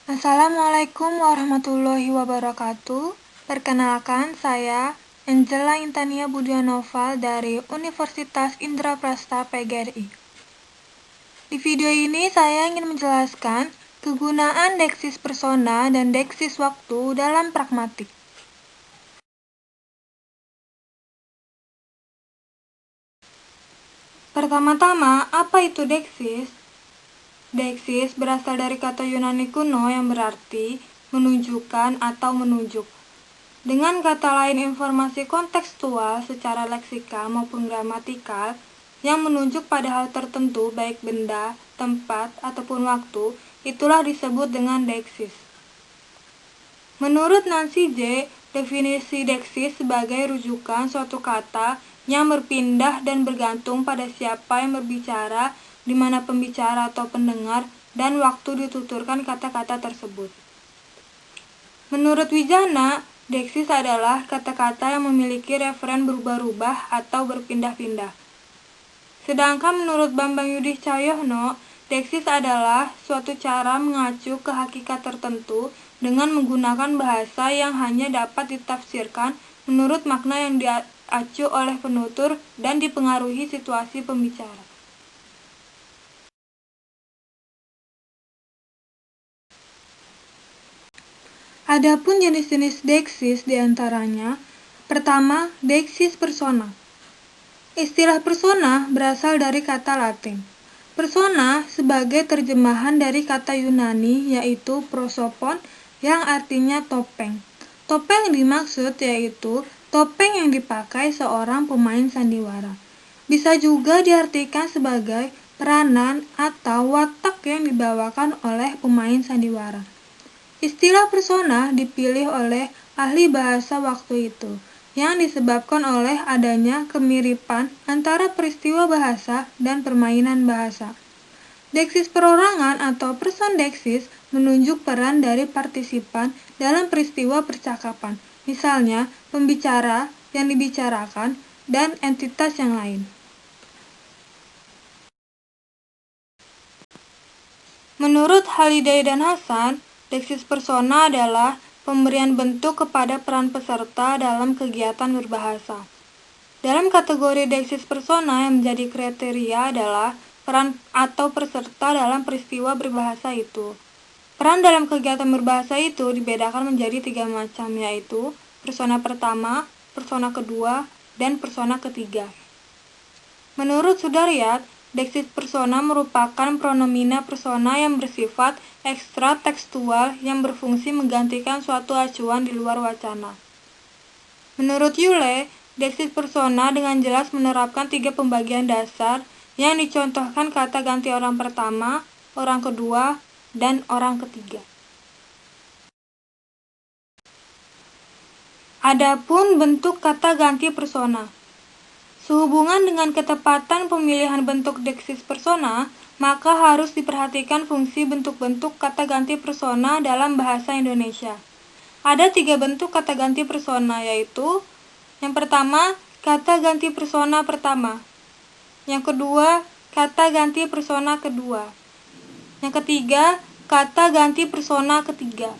Assalamualaikum warahmatullahi wabarakatuh. Perkenalkan, saya Angela Intania Budianova dari Universitas Indraprasta PGRI. Di video ini saya ingin menjelaskan kegunaan deksis persona dan deksis waktu dalam pragmatik. Pertama-tama, apa itu deksis? Deksis berasal dari kata Yunani kuno yang berarti menunjukkan atau menunjuk. Dengan kata lain, informasi kontekstual secara leksika maupun gramatikal yang menunjuk pada hal tertentu baik benda, tempat, ataupun waktu, itulah disebut dengan deksis. Menurut Nancy J., definisi deksis sebagai rujukan suatu kata yang berpindah dan bergantung pada siapa yang berbicara, di mana pembicara atau pendengar, dan waktu dituturkan kata-kata tersebut. Menurut Wijana, deksis adalah kata-kata yang memiliki referen berubah-ubah atau berpindah-pindah. Sedangkan menurut Bambang Yudi Cahyono, deksis adalah suatu cara mengacu ke hakikat tertentu dengan menggunakan bahasa yang hanya dapat ditafsirkan menurut makna yang diacu oleh penutur dan dipengaruhi situasi pembicara. Adapun jenis-jenis deksis diantaranya, pertama, deksis persona. Istilah persona berasal dari kata Latin. Persona sebagai terjemahan dari kata Yunani yaitu prosopon yang artinya topeng. Topeng yang dimaksud yaitu topeng yang dipakai seorang pemain sandiwara. Bisa juga diartikan sebagai peranan atau watak yang dibawakan oleh pemain sandiwara. Istilah persona dipilih oleh ahli bahasa waktu itu, yang disebabkan oleh adanya kemiripan antara peristiwa bahasa dan permainan bahasa. Deksis perorangan atau persondeksis menunjuk peran dari partisipan dalam peristiwa percakapan, misalnya pembicara, yang dibicarakan, dan entitas yang lain. Menurut Haliday dan Hasan, deksis persona adalah pemberian bentuk kepada peran peserta dalam kegiatan berbahasa. Dalam kategori deksis persona yang menjadi kriteria adalah peran atau peserta dalam peristiwa berbahasa itu. Peran dalam kegiatan berbahasa itu dibedakan menjadi 3 macam, yaitu persona pertama, persona kedua, dan persona ketiga. Menurut Sudaryat, deksis persona merupakan pronomina persona yang bersifat ekstra tekstual yang berfungsi menggantikan suatu acuan di luar wacana. Menurut Yule, deksis persona dengan jelas menerapkan 3 pembagian dasar yang dicontohkan kata ganti orang pertama, orang kedua, dan orang ketiga. Adapun bentuk kata ganti persona. Sehubungan dengan ketepatan pemilihan bentuk deksis persona, maka harus diperhatikan fungsi bentuk-bentuk kata ganti persona dalam bahasa Indonesia. Ada 3 bentuk kata ganti persona, yaitu yang pertama, kata ganti persona pertama. Yang kedua, kata ganti persona kedua. Yang ketiga, kata ganti persona ketiga.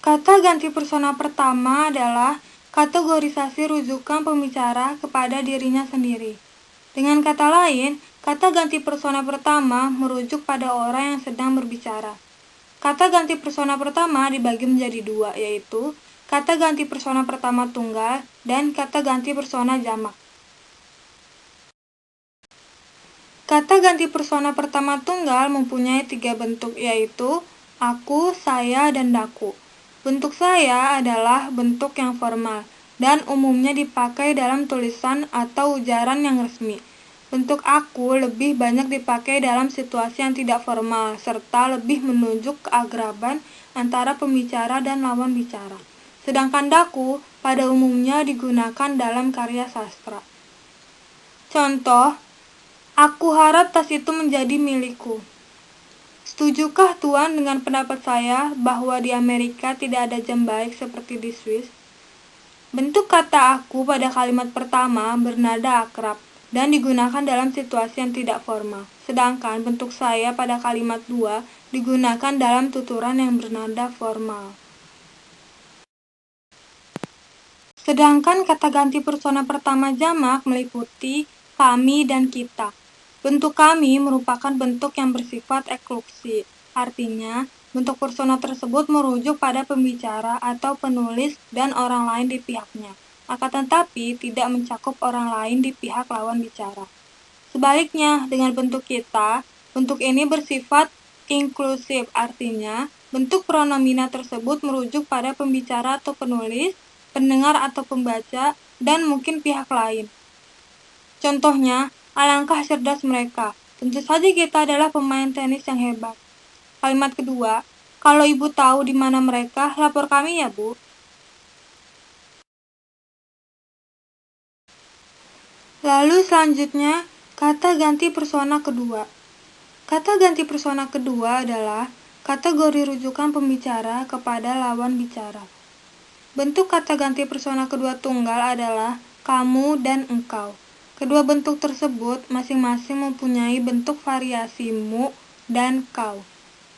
Kata ganti persona pertama adalah kategorisasi rujukan pembicara kepada dirinya sendiri. Dengan kata lain, kata ganti persona pertama merujuk pada orang yang sedang berbicara. Kata ganti persona pertama dibagi menjadi 2, yaitu kata ganti persona pertama tunggal dan kata ganti persona jamak. Kata ganti persona pertama tunggal mempunyai 3 bentuk, yaitu aku, saya, dan daku. Bentuk saya adalah bentuk yang formal dan umumnya dipakai dalam tulisan atau ujaran yang resmi. Bentuk aku lebih banyak dipakai dalam situasi yang tidak formal serta lebih menunjuk keakraban antara pembicara dan lawan bicara. Sedangkan daku pada umumnya digunakan dalam karya sastra. Contoh, aku harap tas itu menjadi milikku. Setujukah Tuan dengan pendapat saya bahwa di Amerika tidak ada jam baik seperti di Swiss? Bentuk kata aku pada kalimat pertama bernada akrab, dan digunakan dalam situasi yang tidak formal. Sedangkan bentuk saya pada kalimat 2 digunakan dalam tuturan yang bernada formal. Sedangkan kata ganti persona pertama jamak meliputi kami dan kita. Bentuk kami merupakan bentuk yang bersifat eksklusif. Artinya, bentuk persona tersebut merujuk pada pembicara atau penulis dan orang lain di pihaknya. Akan tetapi, tidak mencakup orang lain di pihak lawan bicara. Sebaliknya, dengan bentuk kita, bentuk ini bersifat inklusif. Artinya, bentuk pronomina tersebut merujuk pada pembicara atau penulis, pendengar atau pembaca, dan mungkin pihak lain. Contohnya, alangkah cerdas mereka. Tentu saja kita adalah pemain tenis yang hebat. Kalimat kedua, kalau ibu tahu di mana mereka, lapor kami ya, Bu. Lalu selanjutnya, kata ganti persona kedua. Kata ganti persona kedua adalah kategori rujukan pembicara kepada lawan bicara. Bentuk kata ganti persona kedua tunggal adalah kamu dan engkau. Kedua bentuk tersebut masing-masing mempunyai bentuk variasi mu dan kau.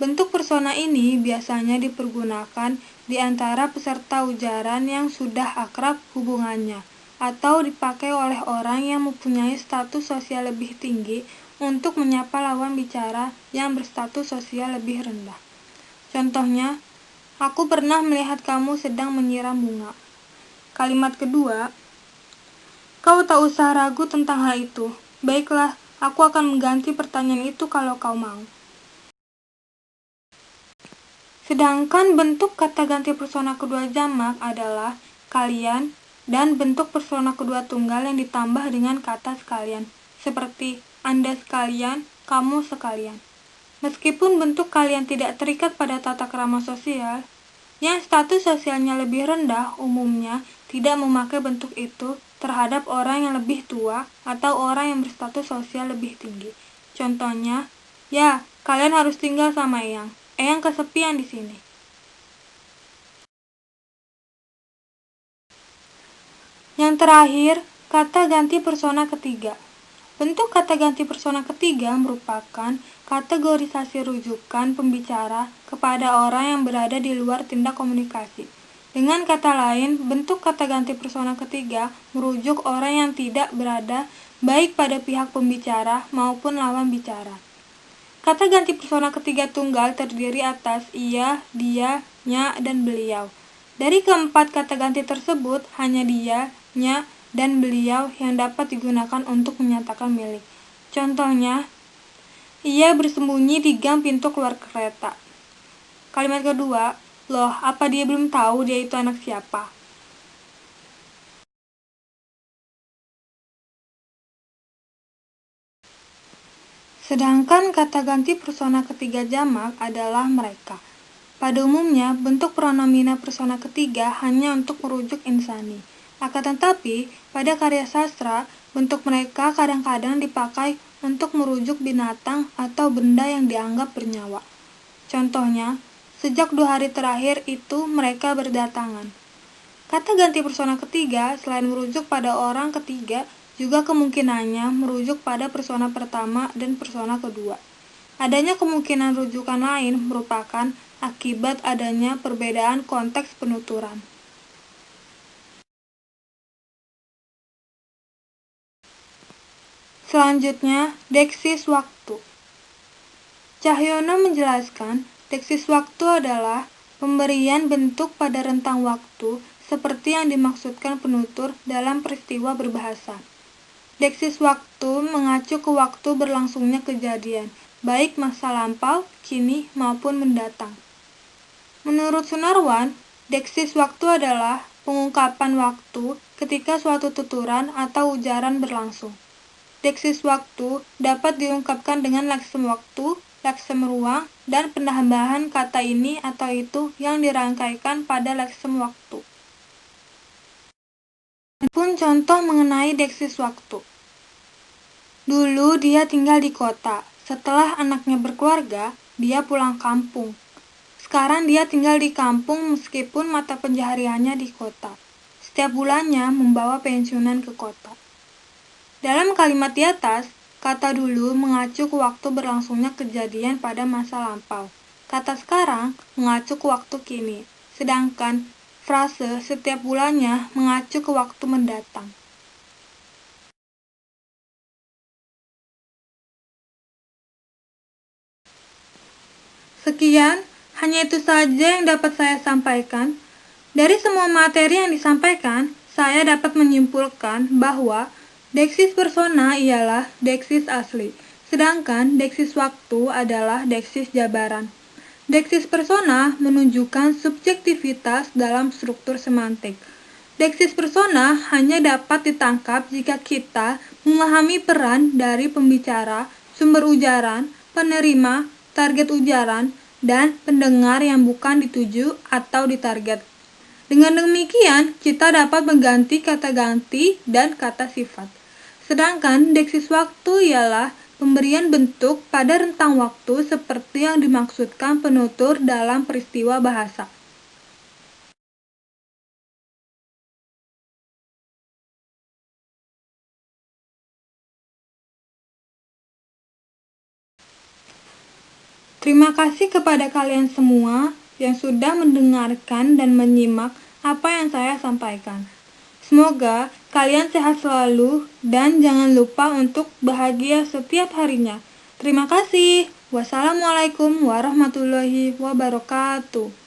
Bentuk persona ini biasanya dipergunakan di antara peserta ujaran yang sudah akrab hubungannya, atau dipakai oleh orang yang mempunyai status sosial lebih tinggi untuk menyapa lawan bicara yang berstatus sosial lebih rendah. Contohnya, aku pernah melihat kamu sedang menyiram bunga. Kalimat kedua, kau tak usah ragu tentang hal itu. Baiklah, aku akan mengganti pertanyaan itu kalau kau mau. Sedangkan bentuk kata ganti persona kedua jamak adalah kalian dan bentuk persona kedua tunggal yang ditambah dengan kata sekalian, seperti Anda sekalian, kamu sekalian. Meskipun bentuk kalian tidak terikat pada tata krama sosial, yang status sosialnya lebih rendah umumnya tidak memakai bentuk itu terhadap orang yang lebih tua atau orang yang berstatus sosial lebih tinggi. Contohnya, ya, kalian harus tinggal sama Eyang. Eyang kesepian di sini. Yang terakhir, kata ganti persona ketiga. Bentuk kata ganti persona ketiga merupakan kategorisasi rujukan pembicara kepada orang yang berada di luar tindak komunikasi. Dengan kata lain, bentuk kata ganti persona ketiga merujuk orang yang tidak berada baik pada pihak pembicara maupun lawan bicara. Kata ganti persona ketiga tunggal terdiri atas ia, dia, nya, dan beliau. Dari keempat kata ganti tersebut, hanya dia, nya, dan beliau yang dapat digunakan untuk menyatakan milik. Contohnya, ia bersembunyi di gang pintu keluar kereta. Kalimat kedua, loh, apa dia belum tahu dia itu anak siapa? Sedangkan kata ganti persona ketiga jamak adalah mereka. Pada umumnya, bentuk pronomina persona ketiga hanya untuk merujuk insani. Akan tetapi, pada karya sastra, bentuk mereka kadang-kadang dipakai untuk merujuk binatang atau benda yang dianggap bernyawa. Contohnya, sejak 2 hari terakhir itu mereka berdatangan. Kata ganti persona ketiga selain merujuk pada orang ketiga, juga kemungkinannya merujuk pada persona pertama dan persona kedua. Adanya kemungkinan rujukan lain merupakan akibat adanya perbedaan konteks penuturan. Selanjutnya, deksis waktu. Cahyono menjelaskan, deksis waktu adalah pemberian bentuk pada rentang waktu seperti yang dimaksudkan penutur dalam peristiwa berbahasa. Deksis waktu mengacu ke waktu berlangsungnya kejadian, baik masa lampau, kini, maupun mendatang. Menurut Sunarwan, deksis waktu adalah pengungkapan waktu ketika suatu tuturan atau ujaran berlangsung. Deksis waktu dapat diungkapkan dengan leksem waktu, leksem ruang, dan penambahan kata ini atau itu yang dirangkaikan pada leksem waktu. Pun contoh mengenai deksis waktu. Dulu dia tinggal di kota. Setelah anaknya berkeluarga, dia pulang kampung. Sekarang dia tinggal di kampung meskipun mata pencahariannya di kota. Setiap bulannya membawa pensiunan ke kota. Dalam kalimat di atas, kata dulu mengacu ke waktu berlangsungnya kejadian pada masa lampau. Kata sekarang mengacu ke waktu kini, sedangkan frase setiap bulannya mengacu ke waktu mendatang. Sekian, hanya itu saja yang dapat saya sampaikan. Dari semua materi yang disampaikan, saya dapat menyimpulkan bahwa deksis persona ialah deksis asli, sedangkan deksis waktu adalah deksis jabaran. Deksis persona menunjukkan subjektivitas dalam struktur semantik. Deksis persona hanya dapat ditangkap jika kita memahami peran dari pembicara, sumber ujaran, penerima, target ujaran, dan pendengar yang bukan dituju atau ditarget. Dengan demikian, kita dapat mengganti kata ganti dan kata sifat. Sedangkan deksis waktu ialah pemberian bentuk pada rentang waktu seperti yang dimaksudkan penutur dalam peristiwa bahasa. Terima kasih kepada kalian semua yang sudah mendengarkan dan menyimak apa yang saya sampaikan. Semoga kalian sehat selalu dan jangan lupa untuk bahagia setiap harinya. Terima kasih. Wassalamualaikum warahmatullahi wabarakatuh.